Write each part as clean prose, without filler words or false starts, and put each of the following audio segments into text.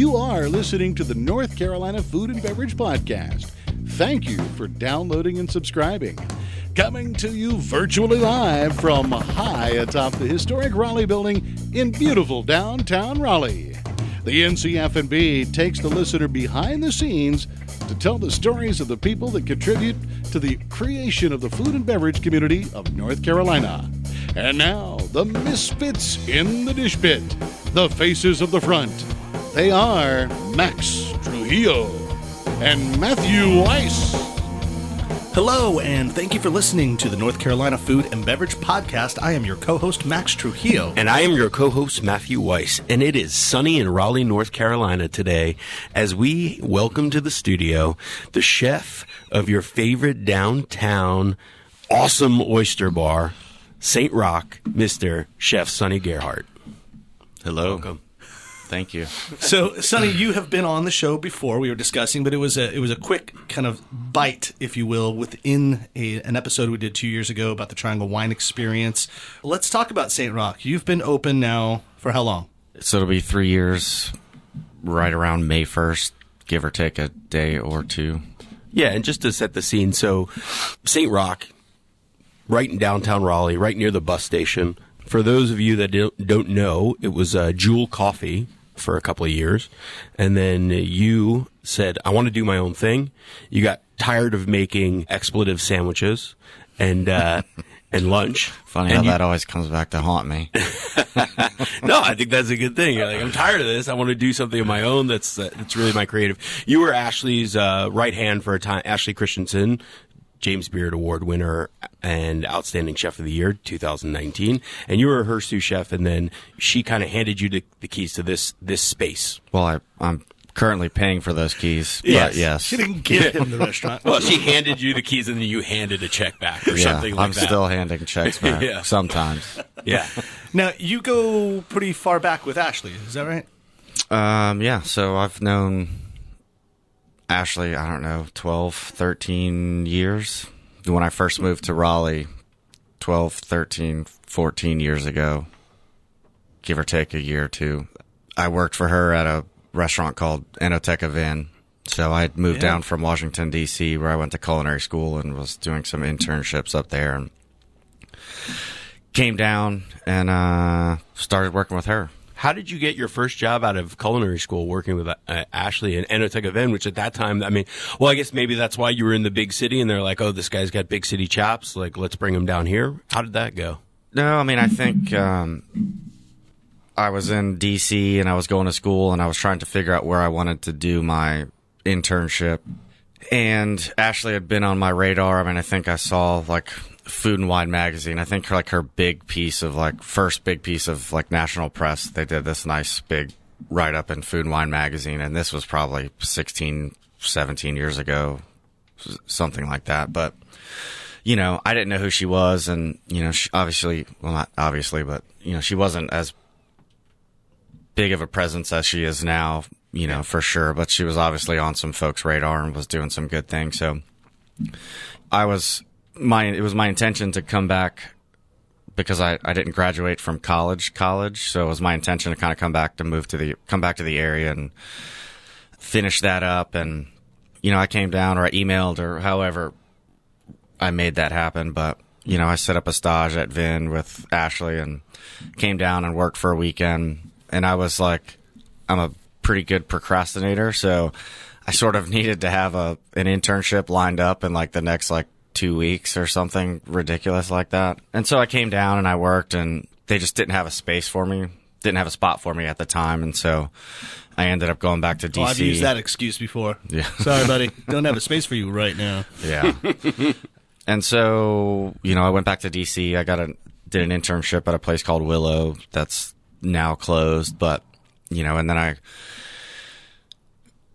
You are listening to the North Carolina Food and Beverage Podcast. Thank you for downloading and subscribing. Coming to you virtually live from high atop the historic Raleigh building in beautiful downtown Raleigh. The NC F&B takes the listener behind the scenes to tell the stories of the people that contribute to the creation of the food and beverage community of North Carolina. And now, the misfits in the dish pit, the faces of the front. They are Max Trujillo and Matthew Weiss. Hello, and thank you for listening to the North Carolina Food and Beverage Podcast. I am your co-host, Max Trujillo. And I am your co-host, Matthew Weiss. And it is sunny in Raleigh, North Carolina today as we welcome to the studio the chef of your favorite downtown awesome oyster bar, St. Roch, Mr. Chef Sunny Gerhart. Hello. Welcome. Thank you. So, Sonny, you have been on the show before. We were discussing, but it was a quick kind of bite, if you will, within an episode we did 2 years ago about the Triangle Wine Experience. Let's talk about St. Roch. You've been open now for how long? So it'll be 3 years, right around May 1st, give or take a day or two. Yeah, and just to set the scene, so St. Roch, right in downtown Raleigh, right near the bus station. For those of you that don't know, it was Jewel Coffee for a couple of years. And then you said, I want to do my own thing. You got tired of making expletive sandwiches and lunch. Funny how that always comes back to haunt me. No, I think that's a good thing. You're like, I'm tired of this. I want to do something of my own that's really my creative. You were Ashley's right hand for a time, Ashley Christensen, James Beard Award winner and Outstanding Chef of the Year, 2019. And you were her sous chef, and then she kind of handed you the keys to this space. Well, I'm currently paying for those keys, but yes. She didn't give him the restaurant. Well, she handed you the keys, and then you handed a check back or something like I'm that. I'm still handing checks back sometimes. Yeah. Now, you go pretty far back with Ashley, is that right? Yeah, so I've known Ashley, I don't know, 12, 13 years. When I first moved to Raleigh, 12, 13, 14 years ago, give or take a year or two, I worked for her at a restaurant called Enoteca Vin. So I moved down from Washington, D.C., where I went to Culinary School and was doing some internships up there. And came down and started working with her. How did you get your first job out of Culinary School working with Ashley and Enoteca Vin, which at that time, I mean, well, I guess maybe that's why you were in the big city and they're like, oh, this guy's got big city chops. Like, let's bring him down here. How did that go? No, I mean, I think I was in D.C. and I was going to school and I was trying to figure out where I wanted to do my internship. And Ashley had been on my radar. I mean, I think I saw like Food and Wine magazine. I think like her big piece of like first big piece of like national press. They did this nice big write up in Food and Wine magazine. And this was probably 16, 17 years ago, something like that. But, you know, I didn't know who she was. And, you know, she obviously, well, not obviously, but, you know, she wasn't as big of a presence as she is now, you know, for sure. But she was obviously on some folks' radar and was doing some good things. So it was my intention to come back because I didn't graduate from college. So it was my intention to kind of come back to the area and finish that up. And, you know, I came down or I emailed or however I made that happen. But, you know, I set up a stage at Vin with Ashley and came down and worked for a weekend. And I was like, I'm a pretty good procrastinator. So I sort of needed to have an internship lined up in like the next like 2 weeks or something ridiculous like that. And so I came down and I worked and they just didn't have a spot for me at the time. And so I ended up going back to DC. Oh, I've used that excuse before. Yeah. Sorry, buddy. Don't have a space for you right now. Yeah. And so, you know, I went back to DC. I did an internship at a place called Willow that's now closed. But, you know, and then I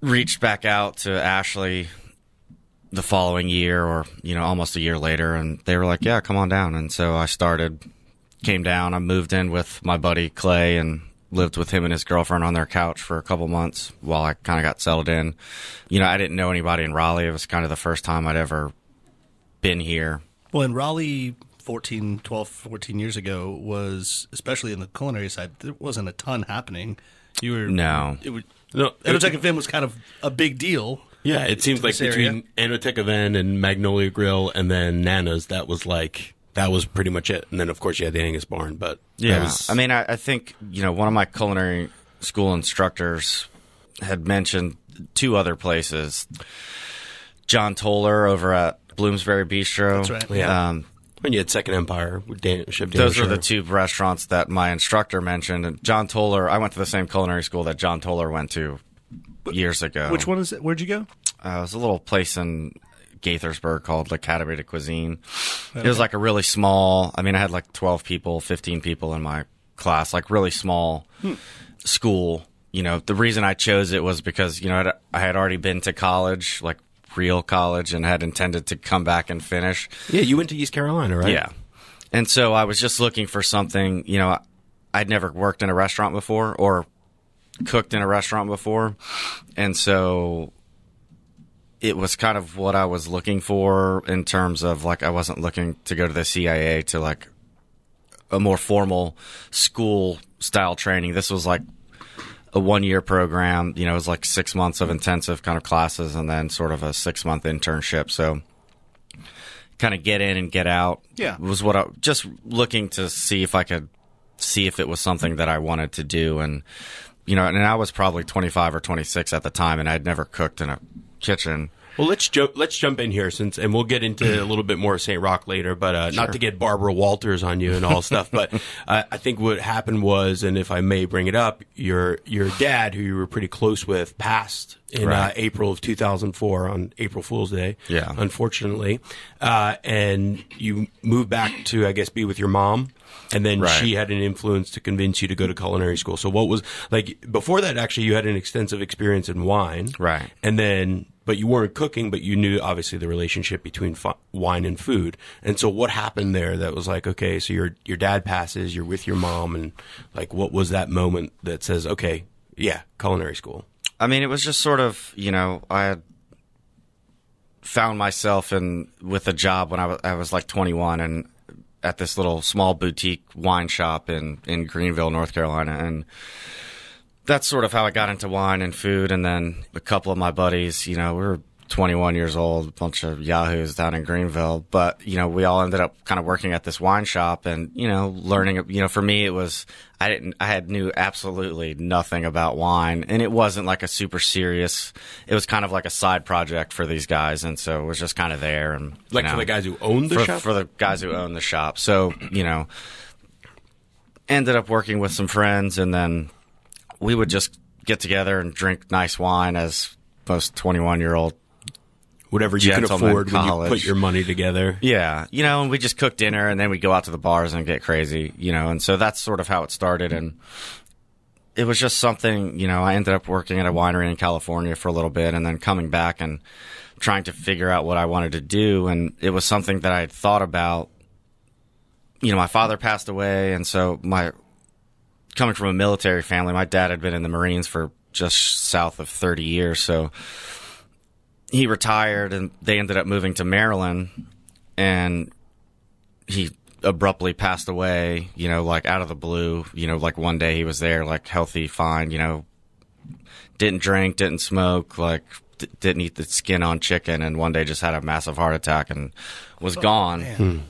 reached back out to Ashley the following year or, you know, almost a year later. And they were like, yeah, come on down. And so I came down. I moved in with my buddy Clay and lived with him and his girlfriend on their couch for a couple months while I kind of got settled in. You know, I didn't know anybody in Raleigh. It was kind of the first time I'd ever been here. Well, in Raleigh, 12, 14 years ago was, especially in the culinary side, there wasn't a ton happening. No. No, Enoteca Vin was kind of a big deal. Yeah, it seems like this area. between Enoteca Vin and Magnolia Grill and then Nana's, that was pretty much it. And then, of course, you had the Angus Barn. But I mean, I think, one of my culinary school instructors had mentioned 2 other places. John Toller over at Bloomsbury Bistro. That's right. Yeah. When you had Second Empire with Chef Those Daniel are the 2 restaurants that my instructor mentioned. And John Toller, I went to the same culinary school that John Toller went to years ago. Which one is it? Where'd you go? It was a little place in Gaithersburg called l'Académie de Cuisine. It was like a really small, I had like 12 people, 15 people in my class, like really small school. The reason I chose it was because, I had already been to college, like real college, and had intended to come back and finish. Yeah, you went to East Carolina, right? Yeah. And so I was just looking for something, I'd never worked in a restaurant before or cooked in a restaurant before. And so it was kind of what I was looking for in terms of, like, I wasn't looking to go to the CIA to, like, a more formal school-style training. This was, like, a 1-year program. It was, like, 6 months of intensive kind of classes and then sort of a 6-month internship. So kind of get in and get out was what I just looking to see if I could see if it was something that I wanted to do. And, and I was probably 25 or 26 at the time, and I'd never cooked in a kitchen. Well, let's jump in here and we'll get into a little bit more of St. Roch later, but not to get Barbara Walters on you and all stuff. But I think what happened was, and if I may bring it up, your dad, who you were pretty close with, passed in April of 2004 on April Fool's Day. Yeah, unfortunately, and you moved back to, I guess, be with your mom. And then she had an influence to convince you to go to culinary school. So what was, like, before that, actually, you had an extensive experience in wine. Right. And then, but you weren't cooking, but you knew, obviously, the relationship between wine and food. And so what happened there that was like, okay, so your dad passes, you're with your mom, and, like, what was that moment that says, okay, yeah, culinary school? It was just sort of, I had found myself with a job when I was like 21, and at this little small boutique wine shop in Greenville, North Carolina. And that's sort of how I got into wine and food. And then a couple of my buddies, we were 21 years old, a bunch of yahoos down in Greenville. But, we all ended up kind of working at this wine shop and, learning, for me, it was, I knew absolutely nothing about wine, and it wasn't like a super serious, it was kind of like a side project for these guys. And so it was just kind of there. And like, for the guys who owned the shop? For the guys who owned the shop. So, ended up working with some friends, and then we would just get together and drink nice wine as most 21-year-old whatever you can afford when you put your money together. Yeah. And we just cook dinner, and then we'd go out to the bars and get crazy, and so that's sort of how it started. And it was just something, I ended up working at a winery in California for a little bit, and then coming back and trying to figure out what I wanted to do. And it was something that I had thought about. My father passed away, and so coming from a military family, my dad had been in the Marines for just south of 30 years, so he retired, and they ended up moving to Maryland, and he abruptly passed away, like out of the blue. Like one day he was there, like healthy, fine, didn't drink, didn't smoke, like didn't eat the skin on chicken, and one day just had a massive heart attack and was gone.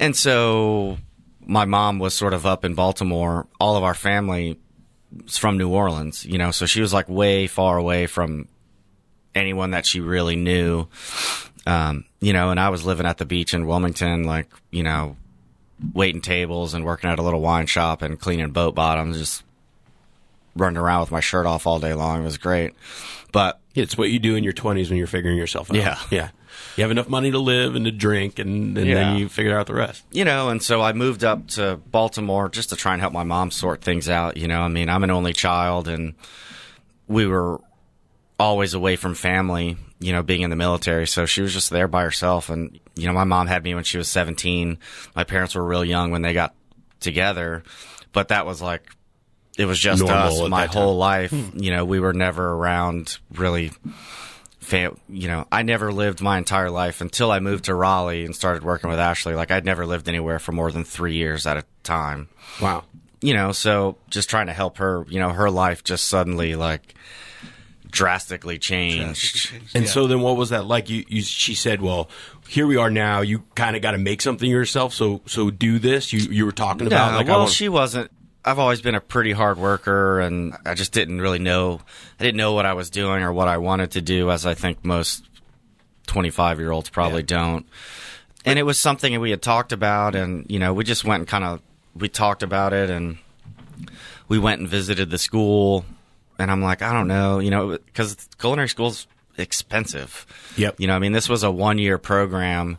And so my mom was sort of up in Baltimore. All of our family is from New Orleans, so she was like way far away from anyone that she really knew, and I was living at the beach in Wilmington, like, waiting tables and working at a little wine shop and cleaning boat bottoms, just running around with my shirt off all day long. It was great. But it's what you do in your 20s when you're figuring yourself out. Yeah. You have enough money to live and to drink, and then you figure out the rest. And so I moved up to Baltimore just to try and help my mom sort things out. I'm an only child, and we were always away from family, being in the military. So she was just there by herself. And, my mom had me when she was 17. My parents were real young when they got together. But that was like, it was just normal us my whole life. We were never around really. I never lived my entire life until I moved to Raleigh and started working with Ashley. Like, I'd never lived anywhere for more than 3 years at a time. Wow. so just trying to help her, her life just suddenly like drastically changed. And so then what was that like? She said, well, here we are now. You kind of got to make something yourself. So do this. You were talking about like, well, she wasn't. I've always been a pretty hard worker, and I just didn't really know. I didn't know what I was doing or what I wanted to do, as I think most 25-year-olds probably don't. And it was something we had talked about, and we just went and we talked about it, and we went and visited the school. And I'm like, I don't know, because culinary school's expensive. Yep. This was a 1-year program,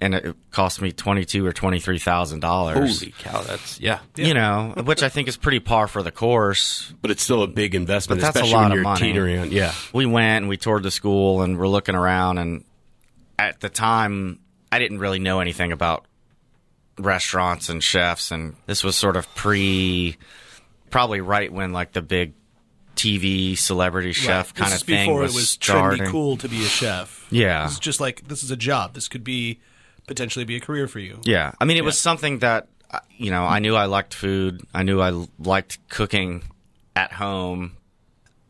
and it cost me $22,000 or $23,000. Holy cow, that's which I think is pretty par for the course. But it's still a big investment, But that's especially a lot when of you're money. teetering on. Yeah. We went and we toured the school, and we're looking around, and at the time, I didn't really know anything about restaurants and chefs, and this was sort of probably right when like the big TV celebrity chef kind of thing before was it was starting. trendy cool to be a chef. Yeah. It's just like, this is a job. This could potentially be a career for you. Yeah. It was something that, I knew I liked food. I knew I liked cooking at home.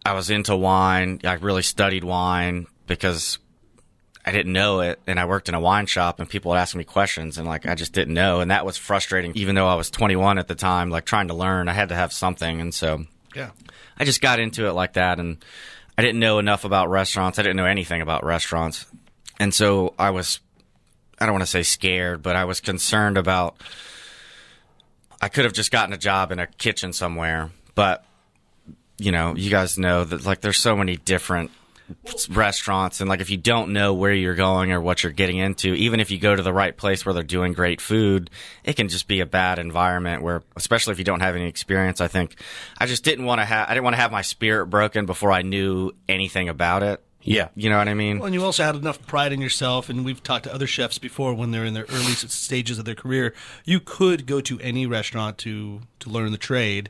I was into wine. I really studied wine because I didn't know it, and I worked in a wine shop, and people would ask me questions, and like I just didn't know, and that was frustrating. Even though I was 21 at the time, like trying to learn, I had to have something, and so Yeah. I just got into it like that, and I didn't know enough about restaurants. I didn't know anything about restaurants, and so I don't want to say scared, but I was concerned about. I could have just gotten a job in a kitchen somewhere, but you guys know that like there's so many different restaurants, and like if you don't know where you're going or what you're getting into, even if you go to the right place where they're doing great food, it can just be a bad environment where, especially if you don't have any experience. I think I just didn't want to have my spirit broken before I knew anything about it. Yeah. You know what I mean? Well, and you also had enough pride in yourself, and we've talked to other chefs before when they're in their early stages of their career. You could go to any restaurant to learn the trade,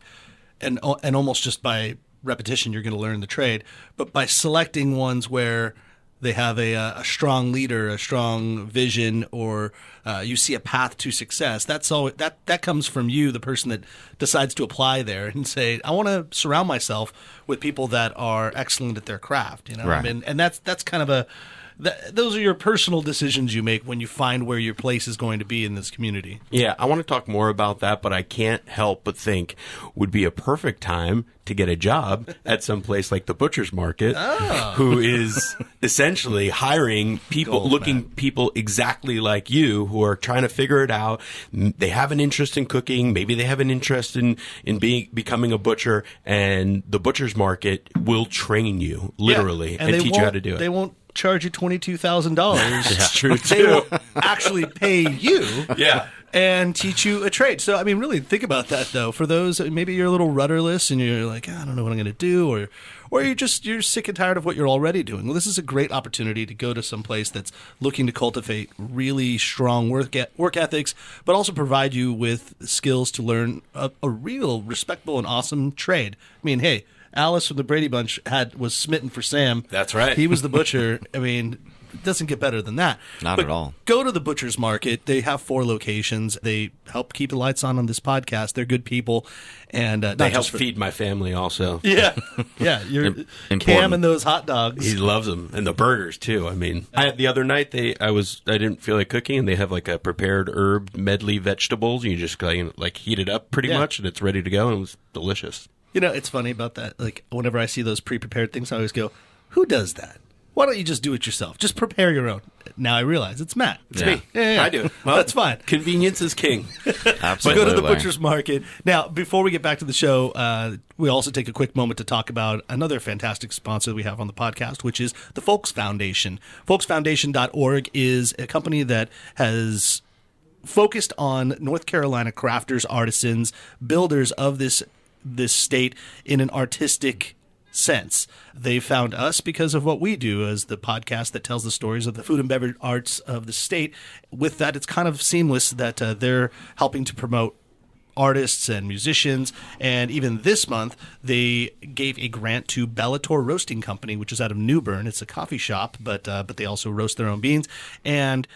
and almost just by repetition, you're going to learn the trade. But by selecting ones where they have a strong leader, a strong vision, or you see a path to success, that comes from you, the person that decides to apply there and say, I want to surround myself with people that are excellent at their craft. Right. And that's kind of those are your personal decisions you make when you find where your place is going to be in this community. Yeah, I want to talk more about that, but I can't help but think would be a perfect time to get a job at some place like the Butcher's Market, who is essentially hiring people, people exactly like you who are trying to figure it out. They have an interest in cooking. Maybe they have an interest in becoming a butcher, and the Butcher's Market will train you, literally, and teach you how to do it. They won't charge you $22,000. That's true, too. They will actually pay you Yeah. and teach you a trade. So, really think about that, though. For those, maybe you're a little rudderless and you're like, I don't know what I'm going to do, or you're sick and tired of what you're already doing. Well, this is a great opportunity to go to some place that's looking to cultivate really strong work ethics, but also provide you with skills to learn a real respectable and awesome trade. Hey, Alice from the Brady Bunch was smitten for Sam. That's right. He was the butcher. It doesn't get better than that. Not at all. Go to the Butcher's Market. They have 4 locations. They help keep the lights on this podcast. They're good people. And they help feed my family also. Yeah. Yeah. You're Cam and those hot dogs. He loves them. And the burgers, too. The other night, I didn't feel like cooking, and they have like a prepared herb medley vegetables. You just like heat it up pretty much, and it's ready to go, and it was delicious. It's funny about that. Like, whenever I see those pre-prepared things, I always go, who does that? Why don't you just do it yourself? Just prepare your own. Now I realize it's Matt. It's me. Yeah. I do. Well, that's fine. Convenience is king. Absolutely. But go to the Butcher's Market. Now, before we get back to the show, we also take a quick moment to talk about another fantastic sponsor that we have on the podcast, which is the Folks Foundation. Folksfoundation.org is a company that has focused on North Carolina crafters, artisans, builders of this state in an artistic sense. They found us because of what we do as the podcast that tells the stories of the food and beverage arts of the state. With that, it's kind of seamless that they're helping to promote artists and musicians. And even this month, they gave a grant to Bellator Roasting Company, which is out of New Bern. It's a coffee shop, but they also roast their own beans. And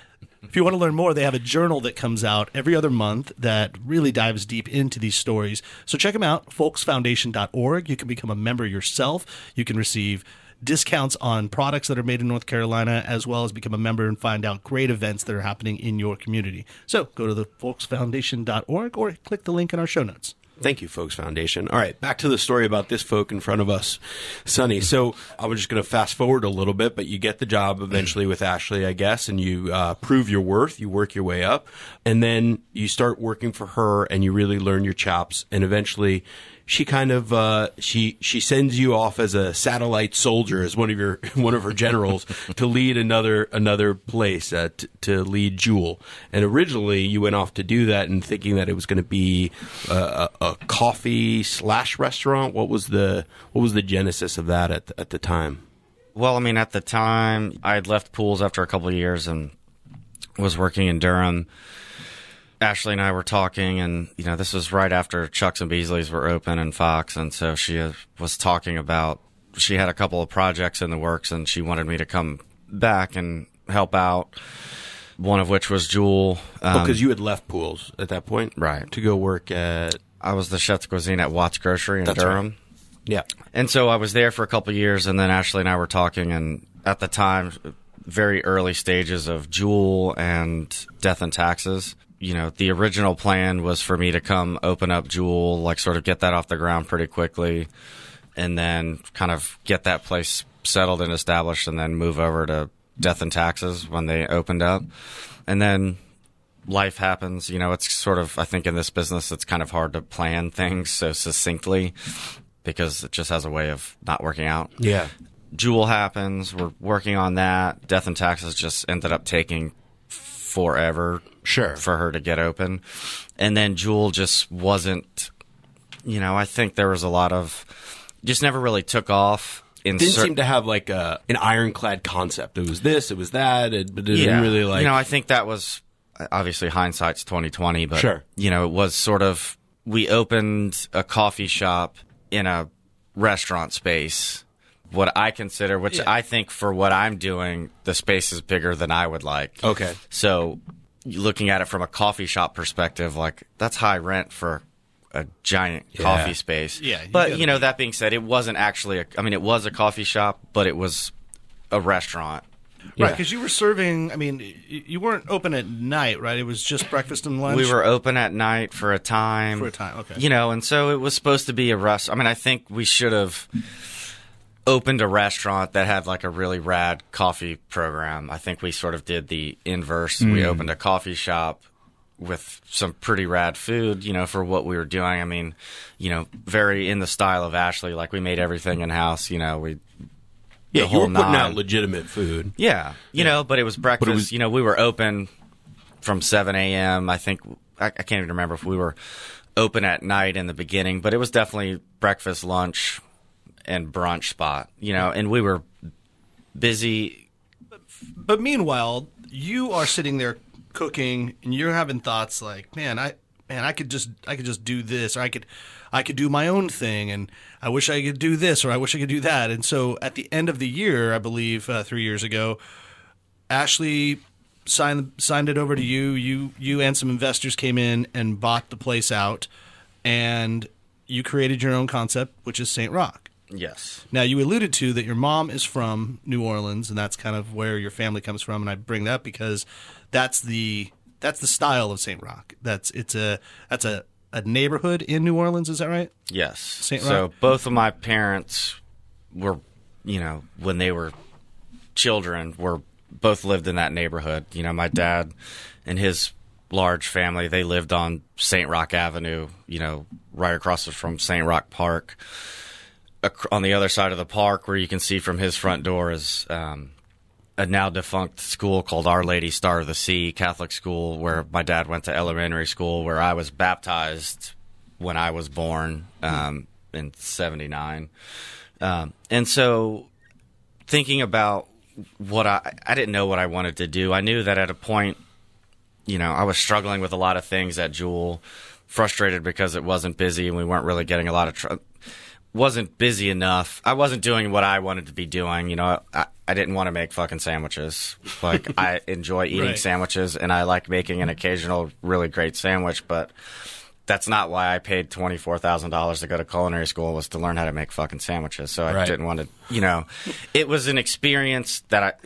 If you want to learn more, they have a journal that comes out every other month that really dives deep into these stories. So check them out, folksfoundation.org. You can become a member yourself. You can receive discounts on products that are made in North Carolina, as well as become a member and find out great events that are happening in your community. So go to the folksfoundation.org or click the link in our show notes. Thank you, Folks Foundation. All right, back to the story about this folk in front of us, Sunny. So I was just going to fast forward a little bit, but you get the job eventually with Ashley, I guess, and you prove your worth. You work your way up, and then you start working for her, and you really learn your chops, and eventually she kind of she sends you off as a satellite soldier, as one of her generals, to lead another place, to lead Jewel. And originally you went off to do that, and thinking that it was going to be a coffee / restaurant. What was the genesis of that at the time? Well, I mean, at the time I had left pools after a couple of years and was working in Durham. Ashley and I were talking, and, you know, this was right after Chuck's and Beasley's were open and Fox, and so she was talking about, she had a couple of projects in the works, and she wanted me to come back and help out, one of which was Jewel. Because you had left pools at that point? Right. To go work at... I was the chef de cuisine at Watts Grocery in Durham. Right. Yeah. And so I was there for a couple of years, and then Ashley and I were talking, and at the time, very early stages of Jewel and Death and Taxes. You know, the original plan was for me to come open up Jewel, like sort of get that off the ground pretty quickly, and then kind of get that place settled and established, and then move over to Death and Taxes when they opened up. And then life happens. You know, it's sort of, I think in this business, it's kind of hard to plan things so succinctly because it just has a way of not working out. Yeah. Jewel happens. We're working on that. Death and Taxes just ended up taking forever for her to get open. And then Jewel just wasn't, you know, I think there was a lot of, just never really took off. Didn't seem to have like an ironclad concept. It was this, it was that, but it didn't really like... You know, I think that was, obviously hindsight's 2020, but, you know, it was sort of, we opened a coffee shop in a restaurant space. What I consider, which I think for what I'm doing, the space is bigger than I would like. Okay. So looking at it from a coffee shop perspective, like that's high rent for a giant coffee space. Yeah. But, you know, that being said, it wasn't actually, it was a coffee shop, but it was a restaurant. Right, because you were serving, you weren't open at night, right? It was just breakfast and lunch? We were open at night for a time. Okay. You know, and so it was supposed to be a restaurant. I think we should have opened a restaurant that had like a really rad coffee program. I think we sort of did the inverse. We opened a coffee shop with some pretty rad food, you know, for what we were doing. You know, very in the style of Ashley. Like we made everything in house. You know, you were putting out legitimate food. Yeah, you know, but it was breakfast. You know, we were open from 7 a.m. I think I can't even remember if we were open at night in the beginning, but it was definitely breakfast, lunch, and brunch spot, you know, and we were busy. But meanwhile, you are sitting there cooking and you're having thoughts like, I could just do this, or I could do my own thing, and I wish I could do this, or I wish I could do that. And so at the end of the year, I believe 3 years ago, Ashley signed it over to you. You and some investors came in and bought the place out, and you created your own concept, which is St. Roch. Yes. Now, you alluded to that your mom is from New Orleans, and that's kind of where your family comes from, and I bring that because that's the style of St. Roch. That's a neighborhood in New Orleans, is that right? Yes. St. Roch. So both of my parents were, you know, when they were children, both lived in that neighborhood. You know, my dad and his large family, they lived on St. Roch Avenue, you know, right across from St. Roch Park. On the other side of the park, where you can see from his front door, is a now defunct school called Our Lady Star of the Sea Catholic school, where my dad went to elementary school, where I was baptized when I was born in 79. And so thinking about what I didn't know what I wanted to do. I knew that at a point, you know, I was struggling with a lot of things at Jewel, frustrated because it wasn't busy and we weren't really getting a lot of wasn't busy enough. I wasn't doing what I wanted to be doing. You know, I didn't want to make fucking sandwiches. Like, I enjoy eating sandwiches, and I like making an occasional really great sandwich, but that's not why I paid $24,000 to go to culinary school, was to learn how to make fucking sandwiches. So I didn't want to, you know, it was an experience that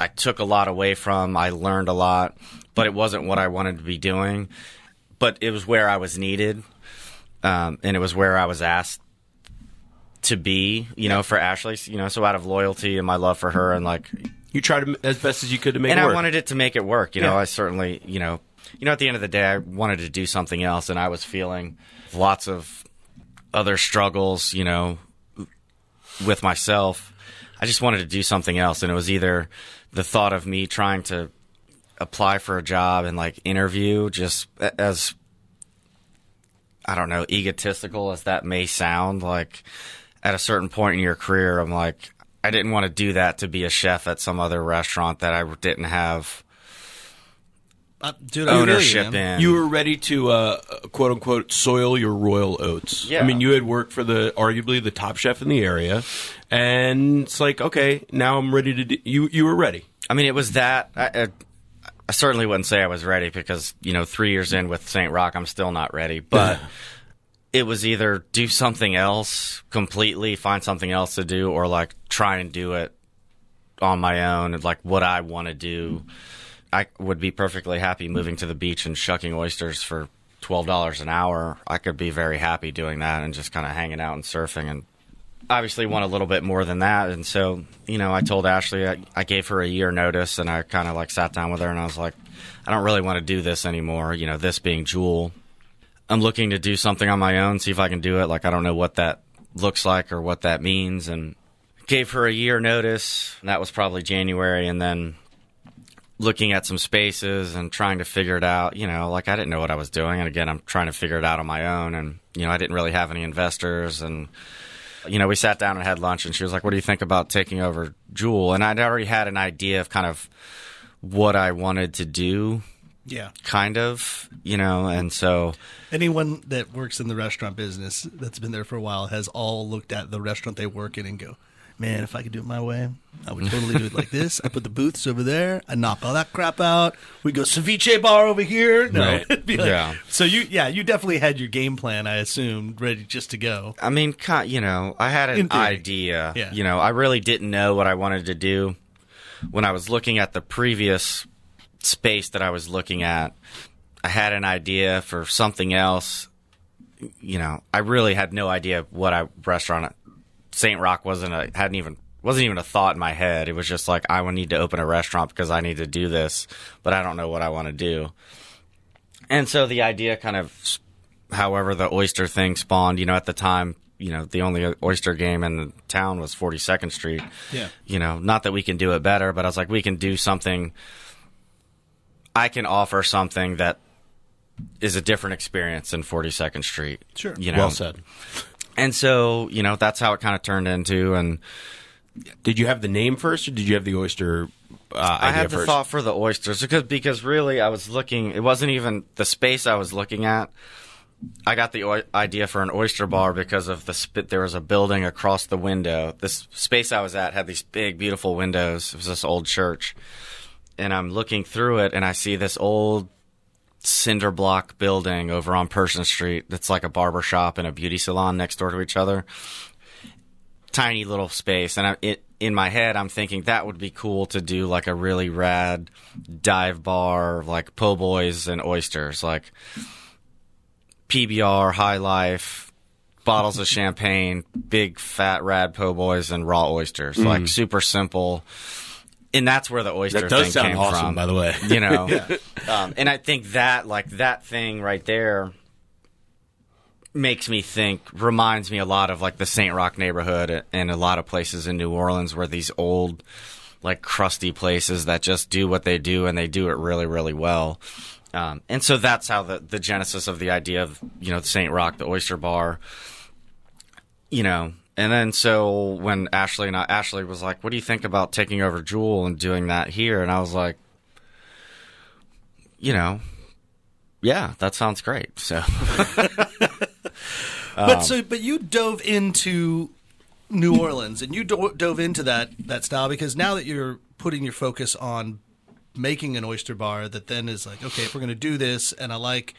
I took a lot away from. I learned a lot, but it wasn't what I wanted to be doing. But it was where I was needed, and it was where I was asked to be, you know, for Ashley, you know, so out of loyalty and my love for her, and like, you tried as best as you could to make it work. And I wanted it to make it work, you know. I certainly, you know, at the end of the day, I wanted to do something else, and I was feeling lots of other struggles, you know, with myself. I just wanted to do something else, and it was either the thought of me trying to apply for a job and like interview, just as, I don't know, egotistical as that may sound. Like, at a certain point in your career, I'm like, I didn't want to do that to be a chef at some other restaurant that I didn't have ownership in. You were ready to, quote unquote, soil your royal oats. Yeah. I mean, you had worked for arguably the top chef in the area, and it's like, okay, now I'm ready to do. You were ready. I mean, it was that. I certainly wouldn't say I was ready, because, you know, 3 years in with St. Roch, I'm still not ready. But it was either do something else completely, find something else to do, or like try and do it on my own, and like what I want to do. I would be perfectly happy moving to the beach and shucking oysters for $12 an hour. I could be very happy doing that and just kind of hanging out and surfing, and obviously want a little bit more than that. And so, you know, I told Ashley, I gave her a year notice, and I kind of like sat down with her, and I was like, I don't really want to do this anymore. You know, this being Jewel. I'm looking to do something on my own, see if I can do it. Like, I don't know what that looks like or what that means. And gave her a year notice, and that was probably January. And then looking at some spaces and trying to figure it out, you know, like, I didn't know what I was doing. And again, I'm trying to figure it out on my own. And, you know, I didn't really have any investors. And, you know, we sat down and had lunch, and she was like, what do you think about taking over Jewel? And I'd already had an idea of kind of what I wanted to do. Yeah. Kind of, you know, and so. Anyone that works in the restaurant business that's been there for a while has all looked at the restaurant they work in and go, man, if I could do it my way, I would totally do it like this. I put the booths over there. I knock all that crap out. We go ceviche bar over here. No, right. It'd be like, Yeah. So you definitely had your game plan, I assume, ready just to go. I mean, you know, I had an idea. Yeah. You know, I really didn't know what I wanted to do. When I was looking at the previous space that I was looking at, I had an idea for something else. You know, I really had no idea what restaurant. St. Roch wasn't even a thought in my head. It was just like, I would need to open a restaurant because I need to do this, but I don't know what I want to do. And so the idea kind of, however the oyster thing spawned, you know, at the time, you know, the only oyster game in the town was 42nd Street. Yeah. You know, not that we can do it better, but I was like, we can do something. I can offer something that is a different experience than 42nd Street. Sure. You know? Well said. And so, you know, that's how it kind of turned into. And Did you have the name first, or did you have the oyster idea I had the first? thought for the oysters because really I was looking. It wasn't even the space I was looking at. I got the idea for an oyster bar because of there was a building across the window. This space I was at had these big, beautiful windows. It was this old church. And I'm looking through it, and I see this old cinder block building over on Person Street that's like a barber shop and a beauty salon next door to each other. Tiny little space. And in my head, I'm thinking that would be cool to do like a really rad dive bar, like po' boys and oysters, like PBR, High Life, bottles of champagne, big fat rad po' boys, and raw oysters. Like super simple. And that's where the oyster That does thing sound came awesome, from, by the way. You know, and I think that that thing right there reminds me a lot of like the St. Roch neighborhood and a lot of places in New Orleans where these old, like crusty places that just do what they do, and they do it really, really well. And so that's how the genesis of the idea of, you know, St. Roch, the oyster bar, you know. And then so when Ashley was like, what do you think about taking over Jewel and doing that here? And I was like, you know, yeah, that sounds great. So But you dove into New Orleans, and you dove into that style because now that you're putting your focus on making an oyster bar, that then is like, okay, if we're going to do this, and I like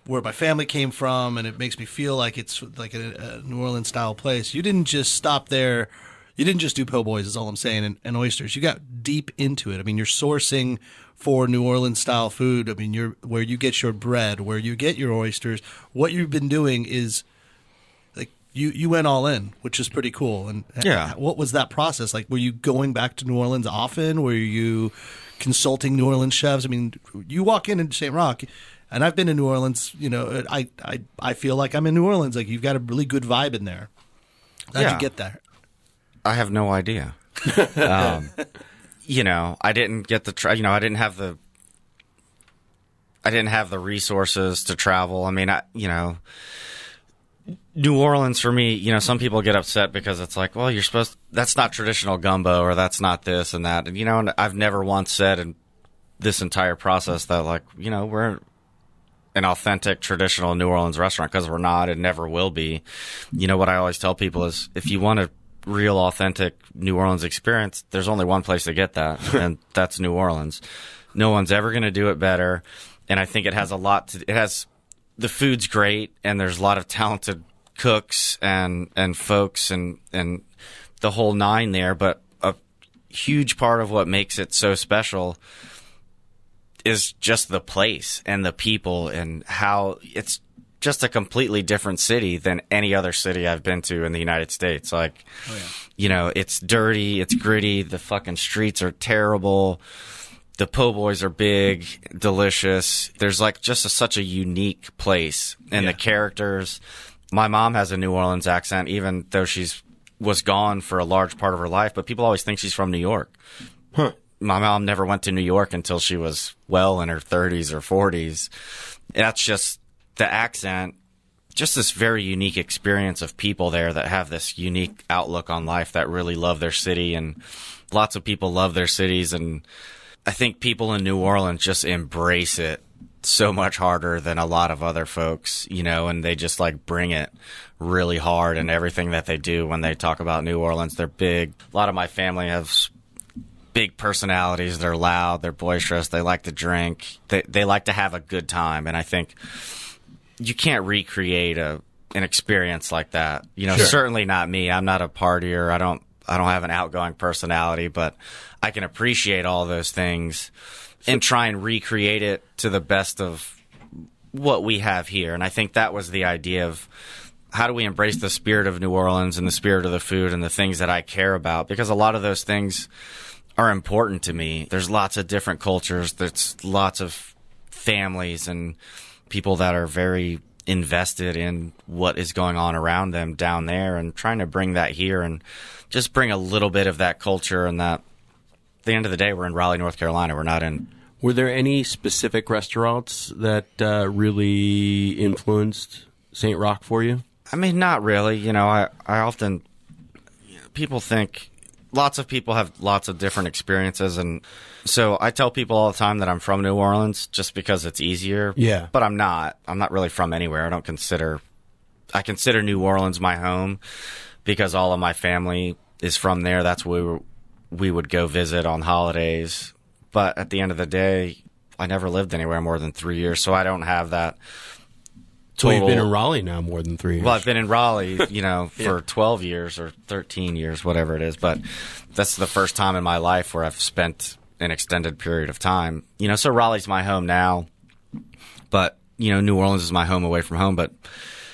where my family came from, and it makes me feel like it's like a New Orleans style place. You didn't just stop there. You didn't just do po' boys, is all I'm saying, and oysters. You got deep into it. I mean, you're sourcing for New Orleans style food. I mean, you're where you get your bread, where you get your oysters. What you've been doing is like you went all in, which is pretty cool. And what was that process like? Were you going back to New Orleans often? Were you consulting New Orleans chefs? I mean, you walk into St. Roch, and I've been to New Orleans. You know, I feel like I'm in New Orleans. Like you've got a really good vibe in there. How'd you get there? I have no idea. You know, I didn't get the I didn't have the resources to travel. I mean, New Orleans for me, you know, some people get upset because it's like, well, that's not traditional gumbo, or that's not this and that. And, you know, and I've never once said in this entire process that, like, you know, we're an authentic traditional New Orleans restaurant, because we're not and never will be. You know, what I always tell people is, if you want a real authentic New Orleans experience, there's only one place to get that, and that's New Orleans. No one's ever going to do it better. And I think it has the food's great, and there's a lot of talented cooks and folks and the whole nine there. But a huge part of what makes it so special is just the place and the people, and how it's just a completely different city than any other city I've been to in the United States. Like, you know, it's dirty, it's gritty, the fucking streets are terrible, the po' boys are big, delicious. There's like just such a unique place, and the characters. My mom has a New Orleans accent, even though was gone for a large part of her life, but people always think she's from New York. Huh. My mom never went to New York until she was well in her 30s or 40s. That's just the accent, just this very unique experience of people there that have this unique outlook on life, that really love their city, and lots of people love their cities. And I think people in New Orleans just embrace it so much harder than a lot of other folks, you know, and they just like bring it really hard in everything that they do. When they talk about New Orleans, they're big. A lot of my family has big personalities. They're loud, they're boisterous, they like to drink, they like to have a good time. And I think you can't recreate an experience like that. You know, certainly not me. I'm not a partier. I don't have an outgoing personality, but I can appreciate all those things and try and recreate it to the best of what we have here. And I think that was the idea of, how do we embrace the spirit of New Orleans and the spirit of the food and the things that I care about? Because a lot of those things are important to me. There's lots of different cultures. There's lots of families and people that are very invested in what is going on around them down there, and trying to bring that here and just bring a little bit of that culture. And that, at the end of the day, we're in Raleigh, North Carolina. We're not in... Were there any specific restaurants that really influenced St. Roch for you? I mean, not really. You know, I often... people think... Lots of people have lots of different experiences, and so I tell people all the time that I'm from New Orleans just because it's easier. Yeah. But I'm not. I'm not really from anywhere. I consider New Orleans my home because all of my family is from there. That's where we would go visit on holidays. But at the end of the day, I never lived anywhere more than 3 years, so I don't have that. Well, you've been in Raleigh now more than 3 years. Well, I've been in Raleigh, you know, for 12 years or 13 years, whatever it is. But that's the first time in my life where I've spent an extended period of time. You know, so Raleigh's my home now. But, you know, New Orleans is my home away from home. But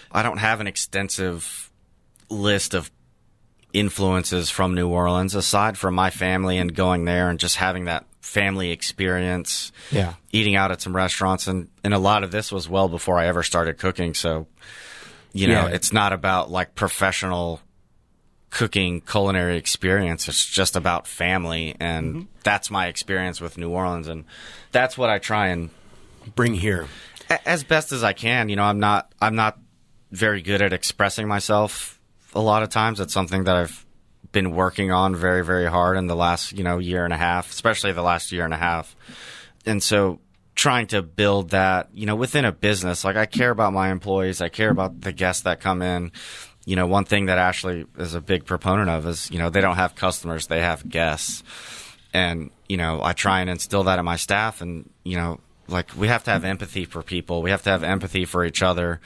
I don't have an extensive list of influences from New Orleans, aside from my family and going there and just having that family experience, eating out at some restaurants. And a lot of this was well before I ever started cooking. So, you know, it's not about like professional cooking culinary experience. It's just about family. And that's my experience with New Orleans. And that's what I try and bring here as best as I can. You know, I'm not very good at expressing myself a lot of times. It's something that I've been working on very, very hard in the last, you know, year and a half, especially the last year and a half. And so trying to build that, within a business. Like, I care about my employees. I care about the guests that come in. One thing that Ashley is a big proponent of is, they don't have customers, they have guests. And, I try and instill that in my staff. And, like, we have to have empathy for people. We have to have empathy for each other,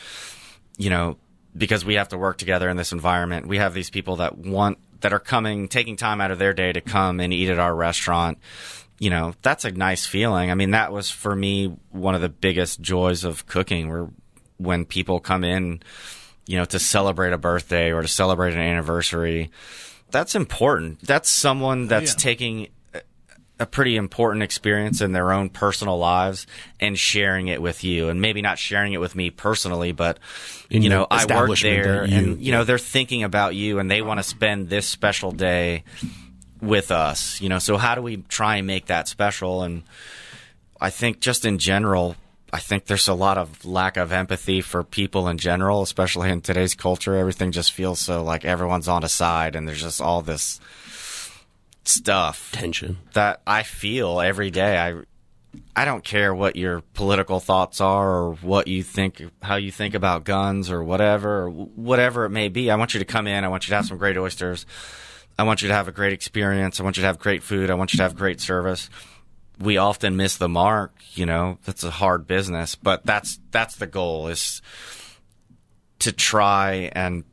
because we have to work together in this environment. We have these people that are coming, taking time out of their day to come and eat at our restaurant. That's a nice feeling. I mean, that was for me one of the biggest joys of cooking, when people come in, to celebrate a birthday or to celebrate an anniversary. That's important. That's someone that's taking a pretty important experience in their own personal lives and sharing it with you, and maybe not sharing it with me personally, but I work there, and they're thinking about you, and they want to spend this special day with us. So how do we try and make that special? And I think just in general, I think there's a lot of lack of empathy for people in general, especially in today's culture. Everything just feels so like everyone's on a side, and there's just all this stuff, tension that I feel every day. I don't care what your political thoughts are, or what you think, how you think about guns, or whatever it may be. I want you to come in. I want you to have some great oysters. I want you to have a great experience. I want you to have great food. I want you to have great service. We often miss the mark. That's a hard business, but that's the goal, is to try and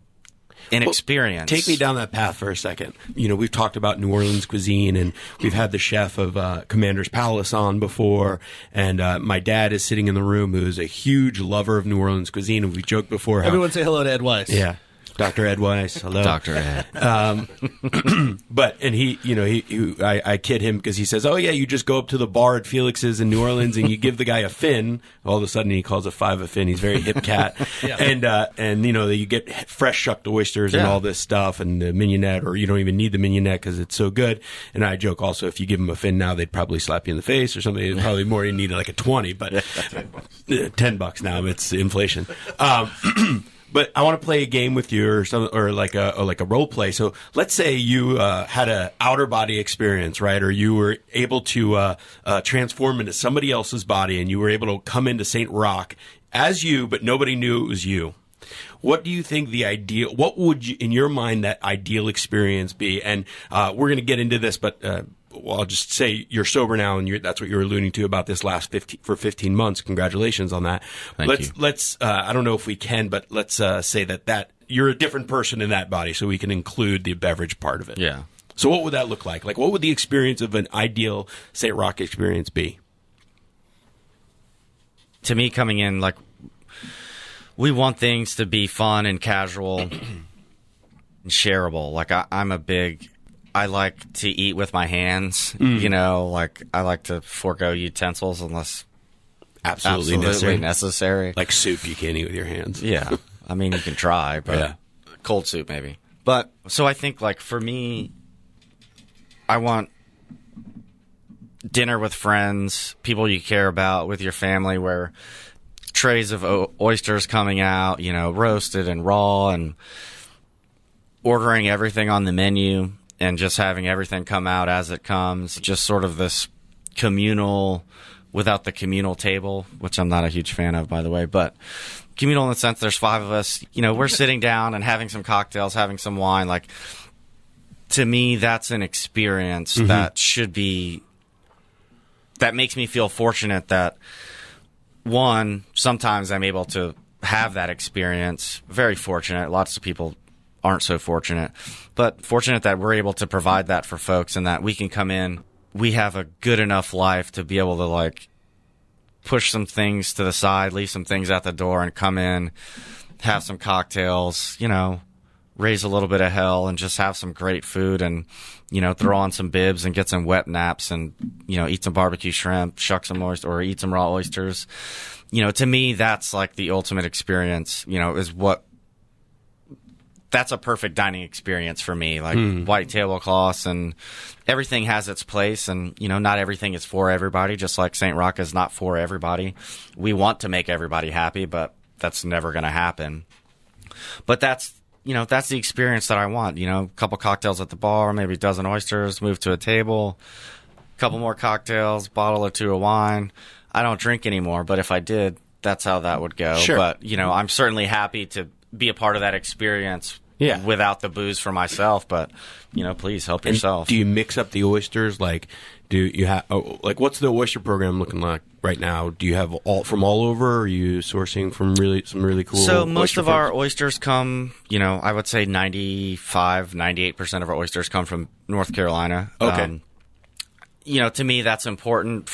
experience. Take me down that path for a second. We've talked about New Orleans cuisine, and we've had the chef of Commander's Palace on before, and my dad is sitting in the room, who is a huge lover of New Orleans cuisine, and we joked before how... Everyone say hello to Ed Weiss. Yeah. Dr. Ed Weiss, hello. Dr. Ed. But I kid him because he says, "Oh yeah, you just go up to the bar at Felix's in New Orleans and you give the guy a fin." All of a sudden, he calls a five a fin. He's a very hip cat, and you get fresh shucked oysters and all this stuff, and the mignonette, or you don't even need the mignonette because it's so good. And I joke also, if you give him a fin now, they'd probably slap you in the face or something. It'd probably more, you need like a 20, but $10 now. It's inflation. But I want to play a game with you, or like a role play. So let's say you had a outer body experience, right? Or you were able to transform into somebody else's body, and you were able to come into St. Roch as you, but nobody knew it was you. What do you think what would you, in your mind, that ideal experience be? And we're going to get into this, but I'll just say you're sober now, and that's what you're alluding to about this last 15 months. Congratulations on that. Thank you. Let's I don't know if we can, but let's say that you're a different person in that body, so we can include the beverage part of it. Yeah. So what would that look like? Like, what would the experience of an ideal St. Roch experience be? To me, coming in, like, we want things to be fun and casual and shareable. Like, I like to eat with my hands, like I like to forego utensils unless absolutely necessary. Like soup, you can't eat with your hands. Yeah. I mean, you can try, but cold soup maybe. But so I think, like, for me, I want dinner with friends, people you care about, with your family, where trays of oysters coming out, roasted and raw, and ordering everything on the menu, and just having everything come out as it comes. Just sort of this communal, without the communal table, which I'm not a huge fan of, by the way, but communal in the sense there's 5 of us. We're sitting down and having some cocktails, having some wine. Like, to me, that's an experience that should be, that makes me feel fortunate that, one, sometimes I'm able to have that experience. Very fortunate. Lots of people aren't so fortunate, but fortunate that we're able to provide that for folks, and that we can come in. We have a good enough life to be able to, like, push some things to the side, leave some things at the door, and come in, have some cocktails, raise a little bit of hell, and just have some great food, and, throw on some bibs and get some wet naps, and, eat some barbecue shrimp, shuck some oysters, or eat some raw oysters. To me, that's like the ultimate experience, is what, that's a perfect dining experience for me. Like, white tablecloths, and everything has its place, and, not everything is for everybody, just like St. Roch is not for everybody. We want to make everybody happy, but that's never going to happen. But that's the experience that I want. A couple cocktails at the bar, maybe a dozen oysters, move to a table, a couple more cocktails, bottle or two of wine. I don't drink anymore, but if I did, that's how that would go. Sure. But, I'm certainly happy to be a part of that experience without the booze for myself. But, please help yourself. Do you mix up the oysters? Like, do you have what's the oyster program looking like right now? Do you have all over? Or are you sourcing from some really cool? So most oyster of farms? our oysters come, I would say 98% of our oysters come from North Carolina. Okay. To me, that's important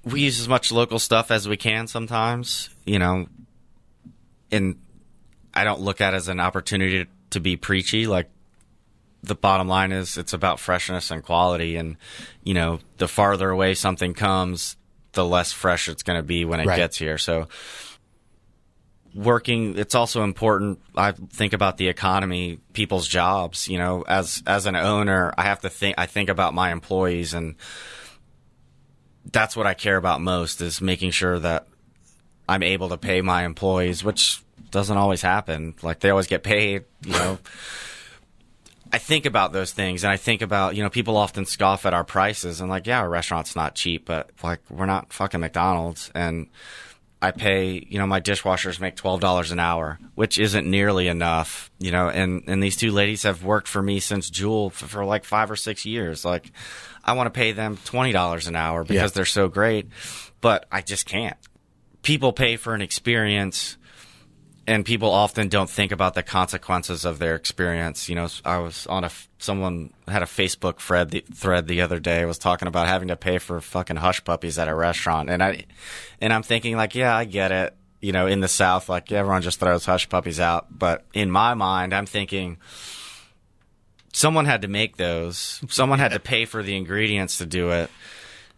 we use as much local stuff as we can sometimes, and I don't look at it as an opportunity to be preachy. Like, the bottom line is it's about freshness and quality, and, the farther away something comes, the less fresh it's going to be when it gets here. So it's also important. I think about the economy, people's jobs, as an owner, I think about my employees, and that's what I care about most, is making sure that I'm able to pay my employees, which doesn't always happen. Like, they always get paid, I think about those things, and I think about, people often scoff at our prices, and our restaurant's not cheap, but we're not fucking McDonald's, and I pay, my dishwashers make $12 an hour, which isn't nearly enough, and these two ladies have worked for me since Jewel for 5 or 6 years. Like, I want to pay them $20 an hour because they're so great, but I just can't. People pay for an experience, and people often don't think about the consequences of their experience. I was on someone had a Facebook thread the other day, was talking about having to pay for fucking hush puppies at a restaurant. And I'm thinking, I get it. In the South, everyone just throws hush puppies out. But in my mind, I'm thinking, someone had to make those. Someone had to pay for the ingredients to do it.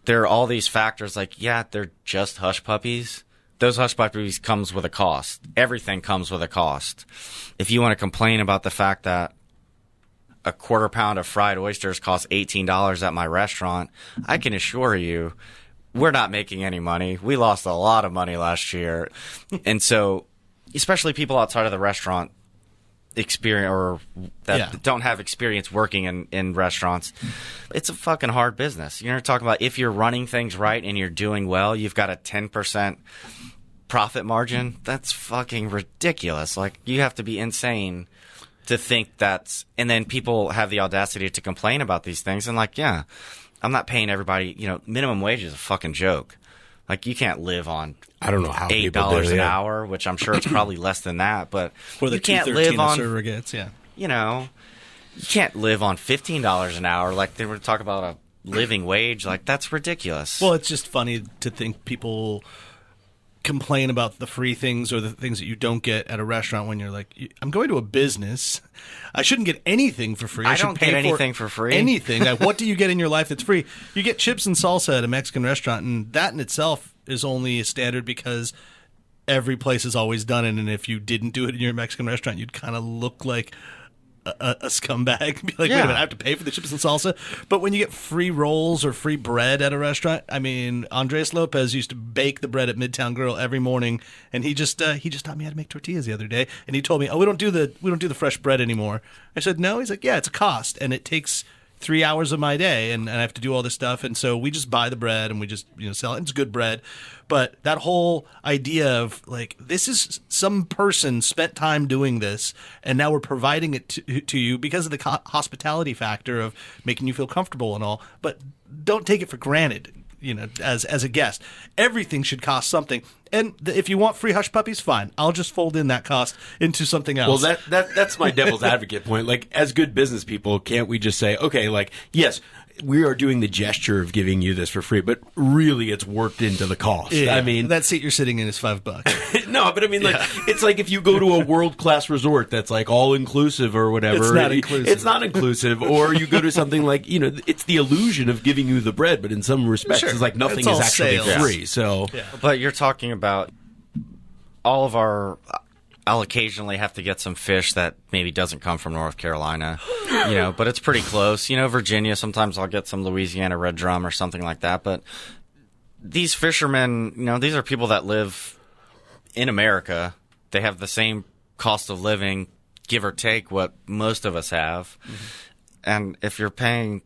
There are all these factors, they're just hush puppies. Those hush puppies comes with a cost. Everything comes with a cost. If you want to complain about the fact that a quarter pound of fried oysters costs $18 at my restaurant, I can assure you we're not making any money. We lost a lot of money last year. And so, especially people outside of the restaurant experience, or that don't have experience working in restaurants, it's a fucking hard business. You're talking about, if you're running things right and you're doing well, you've got a 10% profit margin. That's fucking ridiculous. You have to be insane to think and then people have the audacity to complain about these things, and I'm not paying everybody, minimum wage is a fucking joke. You can't live on, I don't know how $8 an hour, which I'm sure it's probably less than that, but For the you can't live on, server gets, you can't live on $15 an hour. They were talking about a living wage. That's ridiculous. Well, it's just funny to think people complain about the free things or the things that you don't get at a restaurant, when you're I'm going to a business. I shouldn't get anything for free. I don't get anything for free. Anything. What do you get in your life that's free? You get chips and salsa at a Mexican restaurant, and that in itself is only a standard because every place has always done it, and if you didn't do it in your Mexican restaurant, you'd kind of look like a scumbag. Be wait a minute, I have to pay for the chips and salsa. But when you get free rolls or free bread at a restaurant, Andres Lopez used to bake the bread at Midtown Grill every morning, and he just taught me how to make tortillas the other day. And he told me, we don't do the fresh bread anymore. I said, no. He's like, yeah, it's a cost, and it takes 3 hours of my day, and I have to do all this stuff, and so we just buy the bread and we just sell it. It's good bread. But that whole idea of this is some person spent time doing this, and now we're providing it to you because of the hospitality factor of making you feel comfortable and all. But don't take it for granted, as a guest. Everything should cost something. And if you want free hush puppies, fine. I'll just fold in that cost into something else. Well, that's my devil's advocate point. As good business people, can't we just say, okay, yes, we are doing the gesture of giving you this for free, but really it's worked into the cost. Yeah, that seat you're sitting in is $5. No, but it's if you go to a world-class resort that's all inclusive or whatever. It's not inclusive. It's not inclusive. Or you go to something it's the illusion of giving you the bread, but in some respects it's nothing is actually sales. free. So, But you're talking about all of our... I'll occasionally have to get some fish that maybe doesn't come from North Carolina, but it's pretty close. Virginia, sometimes I'll get some Louisiana red drum or something like that. But these fishermen, these are people that live in America. They have the same cost of living, give or take, what most of us have. Mm-hmm. And if you're paying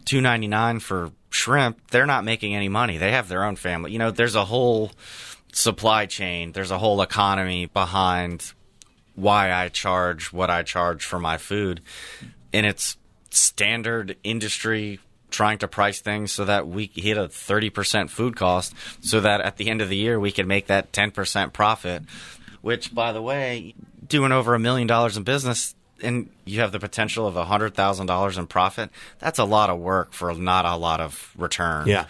$2.99 for shrimp, they're not making any money. They have their own family. You know, there's a whole supply chain. There's a whole economy behind why I charge what I charge for my food. And it's standard industry trying to price things so that we hit a 30% food cost so that at the end of the year we can make that 10% profit, which, by the way, doing over $1 million in business and you have the potential of $100,000 in profit, that's a lot of work for not a lot of return. Yeah.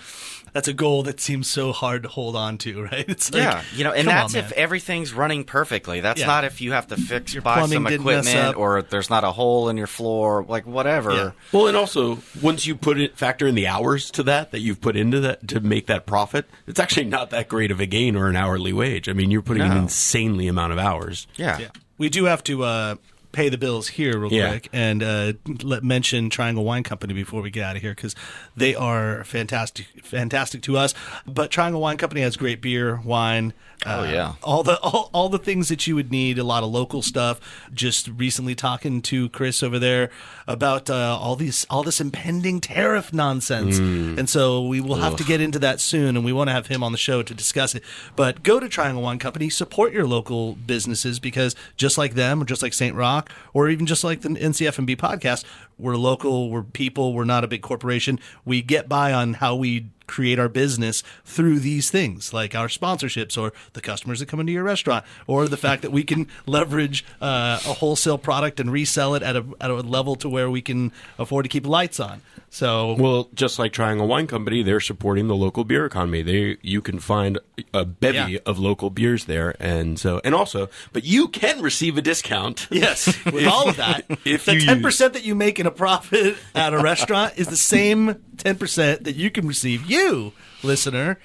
That's a goal that seems so hard to hold on to, right? It's like, yeah, you know, and that's if everything's running perfectly. That's not if you have to buy some equipment or there's not a hole in your floor, like whatever. Yeah. Well, and also once you factor in the hours to that you've put into that to make that profit, it's actually not that great of a gain or an hourly wage. I mean, you're putting an insanely amount of hours. Yeah. We do have to pay the bills here real quick and mention Triangle Wine Company before we get out of here because they are fantastic to us. But Triangle Wine Company has great beer, wine. All the things that you would need, a lot of local stuff. Just recently talking to Chris over there about all this impending tariff nonsense. And so we will have to get into that soon, and we want to have him on the show to discuss it. But go to Triangle Wine Company, support your local businesses because just like them, or just like St. Roch, or even just like the NC F&Bpodcast, we're local, we're people, we're not a big corporation. We get by on how we create our business through these things, like our sponsorships or the customers that come into your restaurant, or the fact that we can leverage a wholesale product and resell it at a level to where we can afford to keep lights on. So, well, just like Triangle Wine Company, they're supporting the local beer economy. You can find a bevy of local beers there, but you can receive a discount. Yes, with all of that. If the 10% that you make in a profit at a restaurant is the same 10% that you can receive, you listener,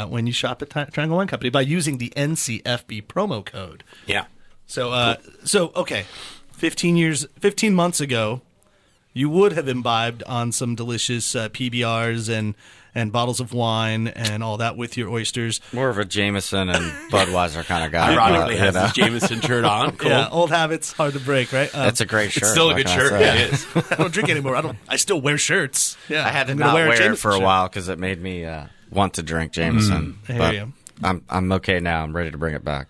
when you shop at Triangle Wine Company by using the NCFB promo code. Yeah. So okay, 15 months ago, you would have imbibed on some delicious PBRs and bottles of wine and all that with your oysters. More of a Jameson and Budweiser kind of guy. Ironically, has the Jameson shirt on. Cool. Yeah, old habits, hard to break, right? It's a great shirt. It's still a good shirt. It is. I don't drink anymore. I still wear shirts. Yeah, I had to not wear it for a while because it made me want to drink Jameson. I hear you. I'm okay now. I'm ready to bring it back.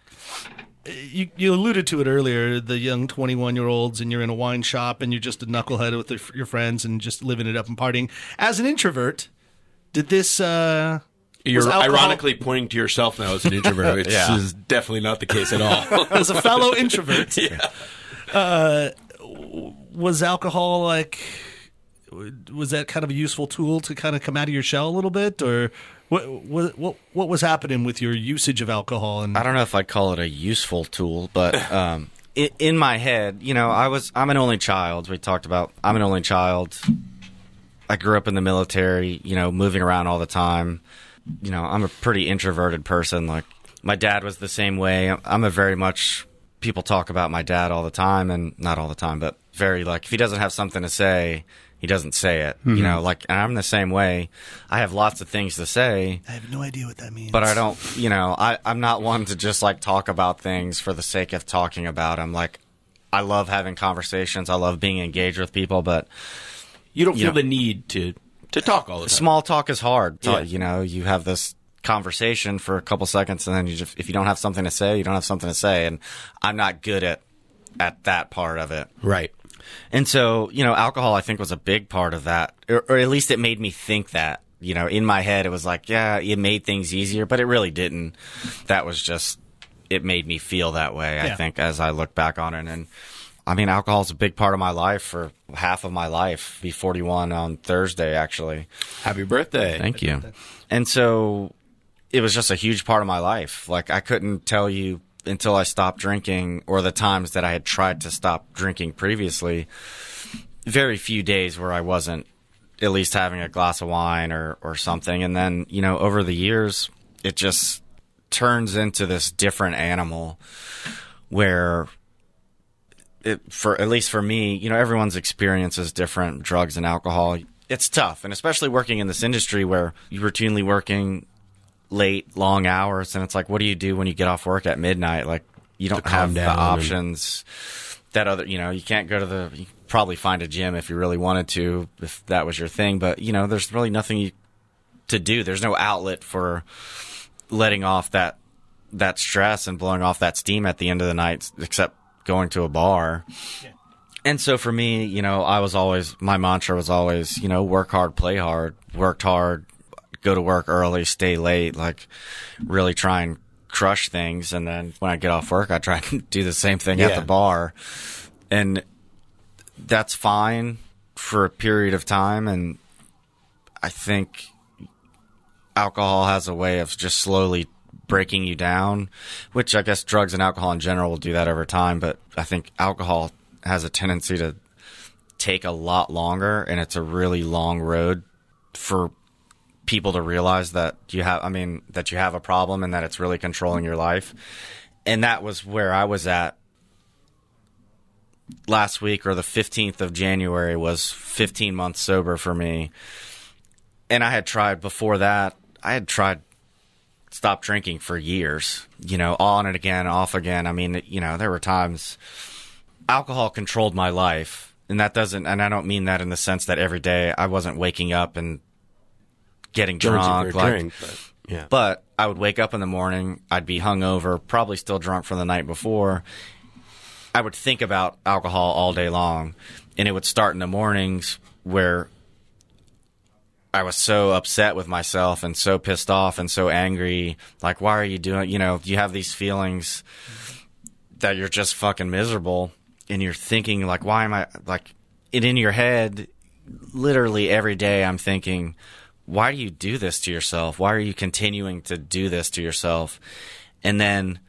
You alluded to it earlier, the young 21-year-olds, and you're in a wine shop, and you're just a knucklehead with your friends and just living it up and partying. As an introvert, did this... You're ironically pointing to yourself now as an introvert, which is definitely not the case at all. As a fellow introvert, was alcohol was that kind of a useful tool to kind of come out of your shell a little bit, or what was happening with your usage of alcohol? And I don't know if I'd call it a useful tool, but in my head, you know, I'm an only child. We talked about I'm an only child. I grew up in the military, you know, moving around all the time. You know, I'm a pretty introverted person. Like, my dad was the same way. I'm a very much, people talk about my dad all the time, and not all the time, but very, like, if he doesn't have something to say, he doesn't say it. Mm-hmm. You know, like, and I'm the same way. I have lots of things to say. I have no idea what that means. But I don't, you know, I'm not one to just, like, talk about things for the sake of talking about them. Like, I love having conversations. I love being engaged with people, but... You don't feel the need to talk all the time. Small talk is hard. You know, you have this conversation for a couple seconds, and then if you don't have something to say, you don't have something to say. And I'm not good at that part of it. Right. And so, you know, alcohol, I think, was a big part of that. Or at least it made me think that. You know, in my head, it was like, yeah, it made things easier, but it really didn't. That was just, it made me feel that way, I think, as I look back on it. And I mean, alcohol is a big part of my life for half of my life. Be 41 on Thursday, actually. Happy birthday. Thank you. And so it was just a huge part of my life. Like, I couldn't tell you until I stopped drinking, or the times that I had tried to stop drinking previously, very few days where I wasn't at least having a glass of wine or something. And then, you know, over the years, it just turns into this different animal where... at least for me, you know, everyone's experience is different. Drugs and alcohol, it's tough, and especially working in this industry where you're routinely working late, long hours, and it's like, what do you do when you get off work at midnight? Like, you don't have the options that other, you can't go to you probably find a gym if you really wanted to, if that was your thing. But, there's really nothing to do. There's no outlet for letting off that stress and blowing off that steam at the end of the night, except going to a bar. Yeah. And so for me, my mantra was always, work hard, play hard, worked hard, go to work early, stay late, like really try and crush things. And then when I get off work, I try and do the same thing at the bar. And that's fine for a period of time. And I think alcohol has a way of just slowly breaking you down, which I guess drugs and alcohol in general will do that over time. But I think alcohol has a tendency to take a lot longer, and it's a really long road for people to realize that you have a problem and that it's really controlling your life. And that was where I was at last week, or the 15th of January was 15 months sober for me. And I had tried before that, stop drinking for years, on and again, off again. I mean, there were times alcohol controlled my life, and I don't mean that in the sense that every day I wasn't waking up and getting drunk. But I would wake up in the morning, I'd be hungover, probably still drunk from the night before. I would think about alcohol all day long, and it would start in the mornings where I was so upset with myself and so pissed off and so angry. Like, why are you doing, you have these feelings that you're just fucking miserable, and you're thinking, like, why am I, like, it in your head, literally every day I'm thinking, why do you do this to yourself? Why are you continuing to do this to yourself? And then,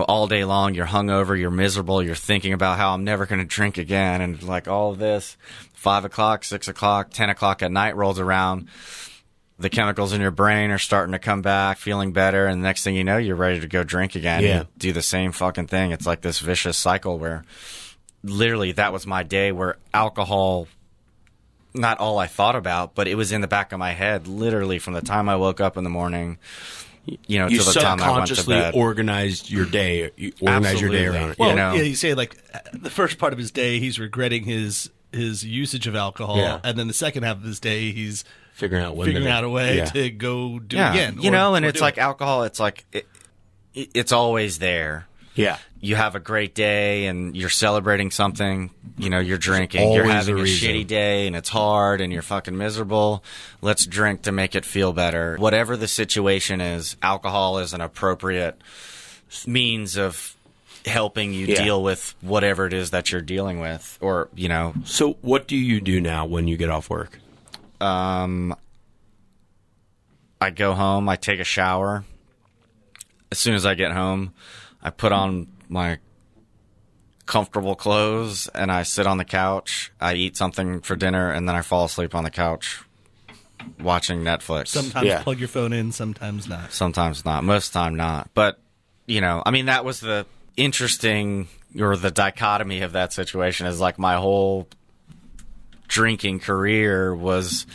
all day long you're hungover, you're miserable, you're thinking about how I'm never going to drink again, and like all of this. 5 o'clock, 6 o'clock, 10 o'clock at night rolls around. The chemicals in your brain are starting to come back, feeling better, and the next thing you know, you're ready to go drink again. Yeah. You do the same fucking thing. It's like this vicious cycle where literally that was my day where alcohol, not all I thought about, but it was in the back of my head, literally from the time I woke up in the morning, you to the time I went to subconsciously bed. organized your day. You organized your day around it. Well, you say like the first part of his day, he's regretting his usage of alcohol, and then the second half of his day, he's figuring out a way to go do it again. And it's like alcohol. It's like it's always there. Yeah. You have a great day and you're celebrating something, you're drinking. Always you're having a reason. shitty day and it's hard and you're fucking miserable. Let's drink to make it feel better. Whatever the situation is, alcohol is an appropriate means of helping you deal with whatever it is that you're dealing with, or, So what do you do now when you get off work? I go home, I take a shower. As soon as I get home, I put on my comfortable clothes and I sit on the couch. I eat something for dinner and then I fall asleep on the couch watching Netflix. Sometimes plug your phone in, sometimes not. Sometimes not. Most of the time not. But, that was the interesting, or the dichotomy of that situation, is like my whole drinking career was,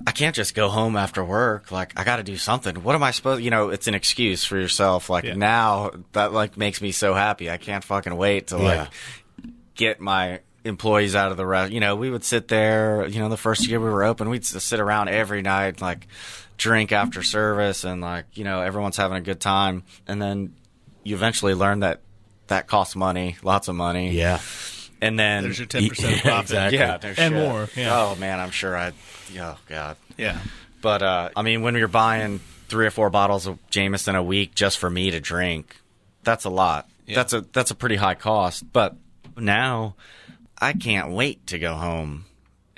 I can't just go home after work. Like, I got to do something. What am I supposed? It's an excuse for yourself. Like now, that makes me so happy. I can't fucking wait to get my employees out of the restaurant. We would sit there. The first year we were open, we'd sit around every night, like drink after service, and like everyone's having a good time. And then you eventually learn that costs money, lots of money. Yeah. And then there's your 10% profit. Exactly. Yeah, and more. Yeah. Oh man, I'm sure oh god. Yeah. But when you're buying 3 or 4 bottles of Jameson a week just for me to drink, that's a lot. Yeah. That's a pretty high cost. But now I can't wait to go home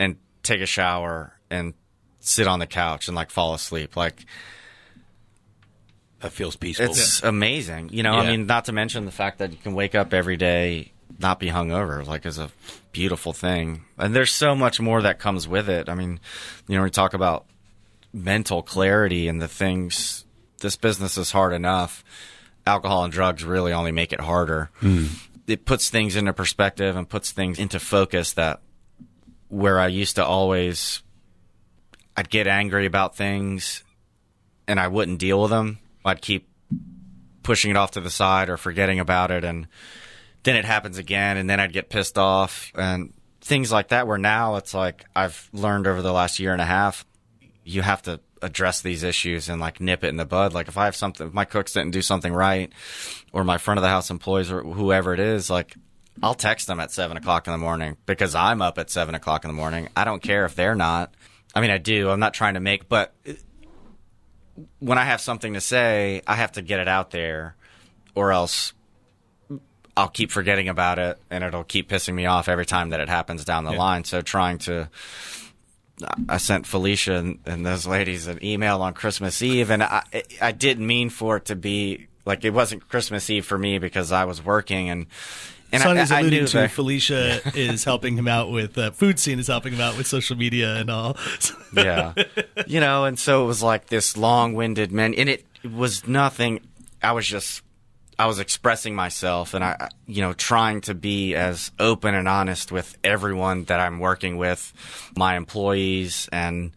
and take a shower and sit on the couch and like fall asleep. Like, that feels peaceful. It's amazing. Not to mention the fact that you can wake up every day, not be hungover, like, is a beautiful thing. And there's so much more that comes with it. I mean, we talk about mental clarity and the things, this business is hard enough. Alcohol and drugs really only make it harder. It puts things into perspective and puts things into focus that where I used to always, I'd get angry about things and I wouldn't deal with them. I'd keep pushing it off to the side or forgetting about it and then it happens again, and then I'd get pissed off and things like that, where now it's like I've learned over the last year and a half, you have to address these issues and like nip it in the bud. Like if I have something, if my cooks didn't do something right, or my front of the house employees or whoever it is, like I'll text them at 7 o'clock in the morning because I'm up at 7 o'clock in the morning. I don't care if they're not. I mean, I do. I'm not trying to make, but when I have something to say, I have to get it out there, or else I'll keep forgetting about it, and it'll keep pissing me off every time that it happens down the line. So I sent Felicia and those ladies an email on Christmas Eve, and I didn't mean for it to be like, it wasn't Christmas Eve for me because I was working, and Sonny's I alluding knew to that Felicia is helping him out with Food Scene is helping him out with social media and all. Yeah. And so it was like this long-winded menu, and it was nothing. I was expressing myself, and I trying to be as open and honest with everyone that I'm working with, my employees and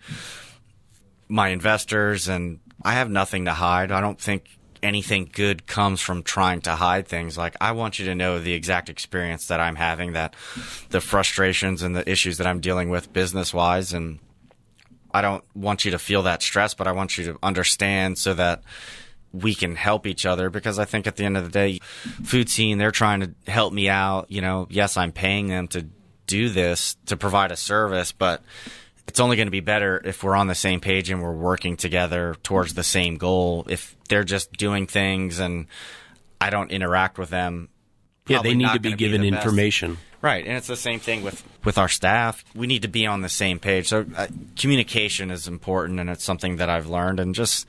my investors, and I have nothing to hide. I don't think anything good comes from trying to hide things. Like, I want you to know the exact experience that I'm having, that the frustrations and the issues that I'm dealing with business-wise, and I don't want you to feel that stress, but I want you to understand so that we can help each other, because I think at the end of the day, Food Scene, they're trying to help me out. Yes, I'm paying them to do this, to provide a service, but it's only going to be better if we're on the same page and we're working together towards the same goal. If they're just doing things and I don't interact with them, they need to be given information. Right, and it's the same thing with our staff. We need to be on the same page. So communication is important, and it's something that I've learned, and just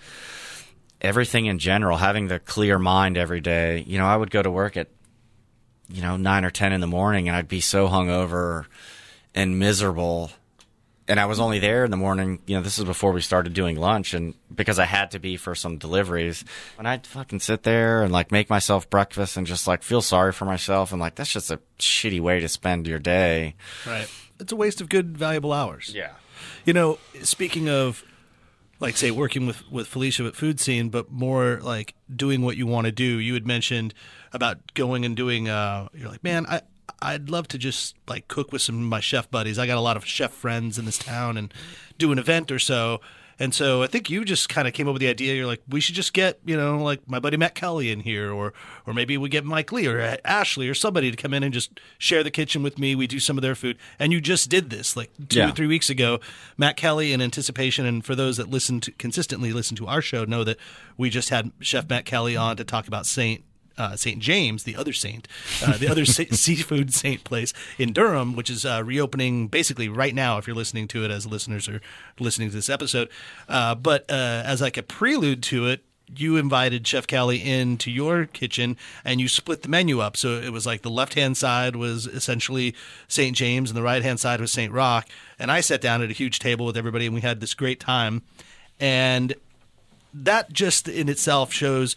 everything in general, having the clear mind every day. I would go to work at 9 or 10 in the morning, and I'd be so hungover and miserable. And I was only there in the morning, this is before we started doing lunch, and because I had to be for some deliveries. And I'd fucking sit there and like make myself breakfast and just like feel sorry for myself, and like, that's just a shitty way to spend your day. Right. It's a waste of good, valuable hours. Yeah. Speaking of, like, say, working with Felicia at Food Scene, but more like doing what you want to do. You had mentioned about going and doing, you're like, man, I'd love to just like cook with some of my chef buddies. I got a lot of chef friends in this town and do an event or so. And so I think you just kind of came up with the idea. You're like, we should just get, like my buddy Matt Kelly in here, or maybe we get Mike Lee or Ashley or somebody to come in and just share the kitchen with me. We do some of their food. And you just did this like 2 or 3 weeks ago. Matt Kelly, in anticipation, and for those that consistently listen to our show, know that we just had Chef Matt Kelly on to talk about St. James, the other saint, the other seafood saint place in Durham, which is reopening basically right now if you're listening to it as listeners are listening to this episode. But as like a prelude to it, you invited Chef Kelly into your kitchen and you split the menu up. So it was like the left-hand side was essentially St. James and the right-hand side was St. Roch. And I sat down at a huge table with everybody and we had this great time. And that just in itself shows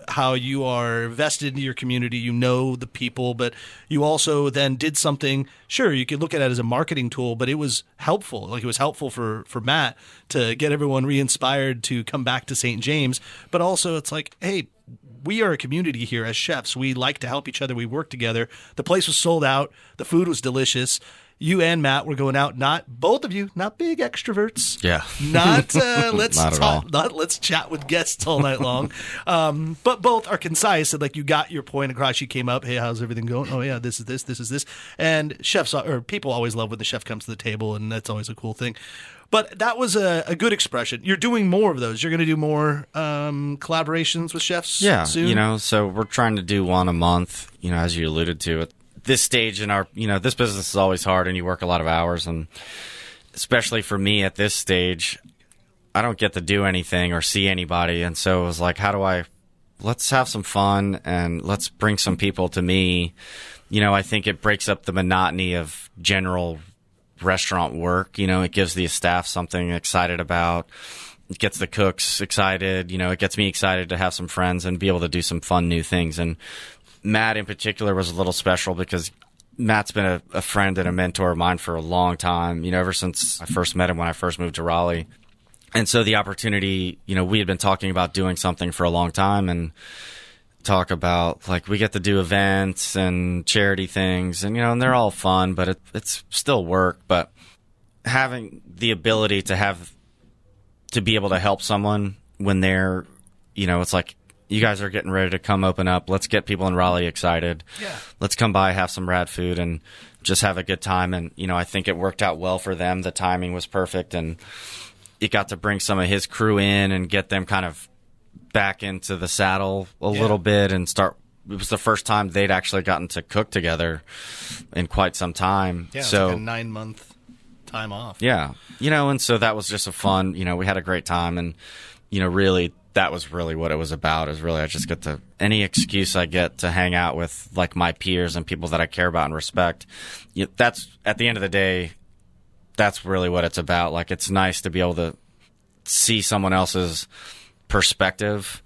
how you are vested into your community. You know the people, but you also then did something. Sure, you could look at it as a marketing tool, but it was helpful. Like, it was helpful for Matt to get everyone re-inspired to come back to St. James. But also it's like, hey, we are a community here as chefs. We like to help each other. We work together. The place was sold out. The food was delicious. You and Matt were going out, both of you, not big extroverts. Yeah. Not let's Not at all. not let's chat with guests all night long. But both are concise, and like you got your point across. You came up, hey, how's everything going? Oh yeah, this is this. And chefs or people always love when the chef comes to the table, and that's always a cool thing. But that was a good expression. You're doing more of those. You're going to do more collaborations with chefs soon? So we're trying to do one a month, as you alluded to. At this stage in our, this business is always hard and you work a lot of hours. And especially for me at this stage, I don't get to do anything or see anybody. And so it was like, let's have some fun and let's bring some people to me. I think it breaks up the monotony of general restaurant work. It gives the staff something excited about. It gets the cooks excited. It gets me excited to have some friends and be able to do some fun new things. And Matt in particular was a little special because Matt's been a friend and a mentor of mine for a long time, ever since I first met him when I first moved to Raleigh. And so the opportunity, we had been talking about doing something for a long time, and talk about, like, we get to do events and charity things, and, and they're all fun, but it's still work. But having the ability to be able to help someone when they're, it's like, you guys are getting ready to come open up. Let's get people in Raleigh excited. Yeah. Let's come by, have some rad food, and just have a good time. And, I think it worked out well for them. The timing was perfect, and it got to bring some of his crew in and get them kind of back into the saddle a little bit and start. It was the first time they'd actually gotten to cook together in quite some time. Yeah, so it's like a 9-month time off. Yeah. And so that was just a fun, we had a great time, and, really that was really what it was about, is really I just get to, any excuse I get to hang out with, like, my peers and people that I care about and respect. That's, at the end of the day, that's really what it's about. Like, it's nice to be able to see someone else's perspective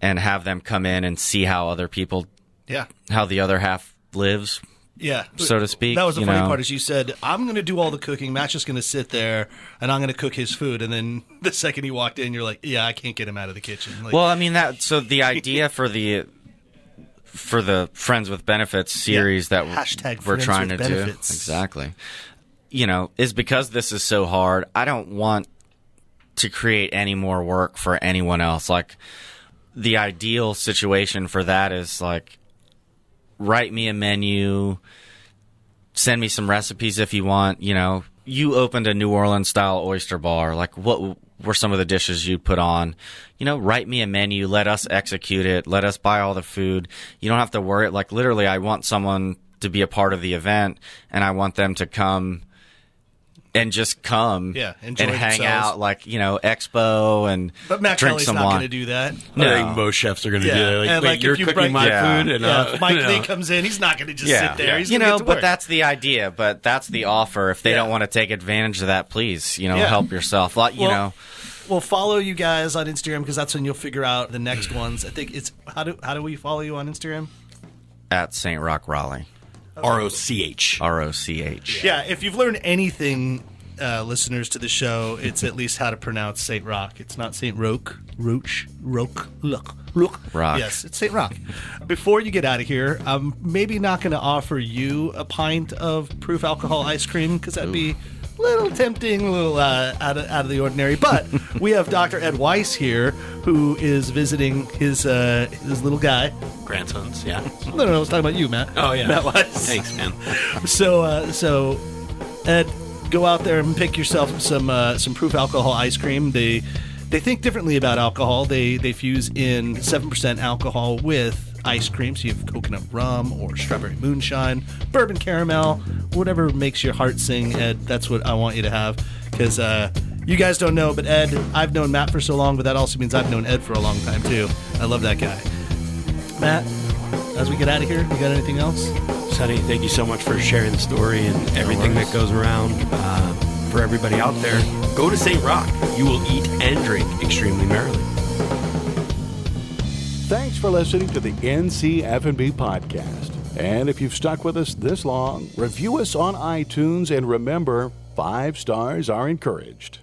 and have them come in and see how other people, how the other half lives. Yeah, so to speak. That was the funny part, is you said, I'm going to do all the cooking. Matt's just going to sit there, and I'm going to cook his food. And then the second he walked in, you're like, yeah, I can't get him out of the kitchen. Like, well, I mean, so the idea for the Friends with Benefits series that we're trying to do, exactly, is because this is so hard. I don't want to create any more work for anyone else. Like, the ideal situation for that is, like, write me a menu, send me some recipes if you want. You opened a New Orleans style oyster bar. Like, what were some of the dishes you'd put on? Write me a menu, let us execute it, let us buy all the food. You don't have to worry. Like, literally, I want someone to be a part of the event, and I want them to come and just come and hang out, like, expo and but Matt drink Kelly's some not wine. going to do that. No. I think most chefs are going to do that. Like, and, wait, like, you're if you cooking bring my food, and if Mike Lee comes in, he's not going to just sit there. He's gonna get to but work. that's the idea. But that's the offer. If they don't want to take advantage of that, please, help yourself. We'll follow you guys on Instagram, because that's when you'll figure out the next ones. I think it's how do we follow you on Instagram? At St. Roch Raleigh. ROCH. ROCH. Yeah, if you've learned anything, listeners to the show, it's at least how to pronounce St. Roch. It's not St. Roch. Roch. Yes, it's St. Roch. Before you get out of here, I'm maybe not going to offer you a pint of proof alcohol ice cream, because that'd be a little tempting, a little out of the ordinary. But we have Dr. Ed Weiss here, who is visiting his little guy. Grandsons, yeah. No, I was talking about you, Matt. Oh, yeah. Matt Weiss. Thanks, man. So, Ed, go out there and pick yourself some proof alcohol ice cream. They think differently about alcohol. They fuse in 7% alcohol with ice cream. So you have coconut rum or strawberry moonshine, bourbon caramel, whatever makes your heart sing, Ed. That's what I want you to have, because you guys don't know, but Ed, I've known Matt for so long, but that also means I've known Ed for a long time too. I love that guy. Matt, as we get out of here, you got anything else? Sunny, thank you so much for sharing the story and everything that goes around. For everybody out there, go to St. Roch. You will eat and drink extremely merrily. Thanks for listening to the NC F&B podcast. And if you've stuck with us this long, review us on iTunes, and remember, 5 stars are encouraged.